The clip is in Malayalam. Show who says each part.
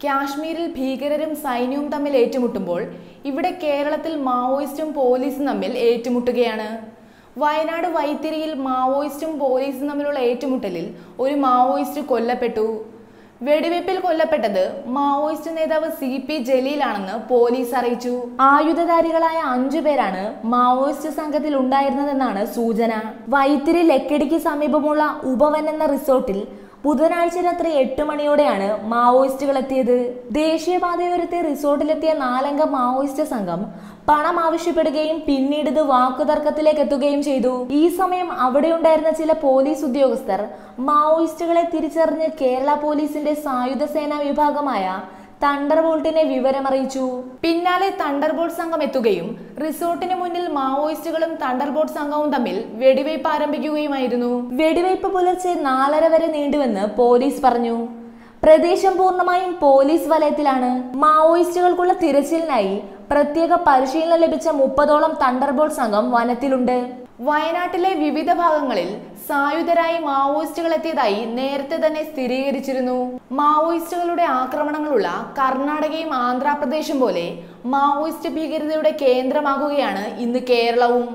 Speaker 1: കാശ്മീരിൽ ഭീകരരും സൈന്യവും തമ്മിൽ ഏറ്റുമുട്ടുമ്പോൾ ഇവിടെ കേരളത്തിൽ മാവോയിസ്റ്റും പോലീസും തമ്മിൽ ഏറ്റുമുട്ടുകയാണ്. വയനാട് വൈത്തിരിയിൽ മാവോയിസ്റ്റും പോലീസും തമ്മിലുള്ള ഏറ്റുമുട്ടലിൽ ഒരു മാവോയിസ്റ്റ് കൊല്ലപ്പെട്ടു. വെടിവെപ്പിൽ കൊല്ലപ്പെട്ടത് മാവോയിസ്റ്റ് നേതാവ് CP ജലീലാണെന്ന് പോലീസ് അറിയിച്ചു. ആയുധധാരികളായ 5 പേരാണ് മാവോയിസ്റ്റ് സംഘത്തിൽ ഉണ്ടായിരുന്നതെന്നാണ് സൂചന. വൈത്തിരി ലക്കിടിക്ക് സമീപമുള്ള ഉപവൻ എന്ന റിസോർട്ടിൽ ബുധനാഴ്ച രാത്രി 8 മണിയോടെയാണ് മാവോയിസ്റ്റുകൾ എത്തിയത്. ദേശീയപാതയോരത്തെ റിസോർട്ടിലെത്തിയ 4 അംഗ മാവോയിസ്റ്റ് സംഘം പണം ആവശ്യപ്പെടുകയും പിന്നീട് ഇത് വാക്കുതർക്കത്തിലേക്ക് എത്തുകയും ചെയ്തു. ഈ സമയം അവിടെയുണ്ടായിരുന്ന ചില പോലീസ് ഉദ്യോഗസ്ഥർ മാവോയിസ്റ്റുകളെ തിരിച്ചറിഞ്ഞ് കേരള പോലീസിന്റെ സായുധ സേനാ വിഭാഗമായ തണ്ടർബോൾട്ടിനെ വിവരമറിയിച്ചു. പിന്നാലെ തണ്ടർബോൾട്ട് സംഘം എത്തുകയും റിസോർട്ടിന് മുന്നിൽ മാവോയിസ്റ്റുകളും തണ്ടർബോൾട്ട് സംഘവും തമ്മിൽ വെടിവയ്പ് ആരംഭിക്കുകയുമായിരുന്നു. വെടിവയ്പ് പുലർച്ചെ 4:30 വരെ നീണ്ടുവെന്ന് പോലീസ് പറഞ്ഞു. പ്രദേശം പൂർണ്ണമായും പോലീസ് വലയത്തിലാണ്. മാവോയിസ്റ്റുകൾക്കുള്ള തിരച്ചിലിനായി പ്രത്യേക പരിശീലനം ലഭിച്ച 30ഓളം തണ്ടർബോൾട്ട് സംഘം വനത്തിലുണ്ട്. വയനാട്ടിലെ വിവിധ ഭാഗങ്ങളിൽ സായുധരായി മാവോയിസ്റ്റുകൾ എത്തിയതായി നേരത്തെ തന്നെ സ്ഥിരീകരിച്ചിരുന്നു. മാവോയിസ്റ്റുകളുടെ ആക്രമണങ്ങളുള്ള കർണാടകയും ആന്ധ്രാപ്രദേശും പോലെ മാവോയിസ്റ്റ് ഭീകരതയുടെ കേന്ദ്രമാകുകയാണ് ഇന്ന് കേരളവും.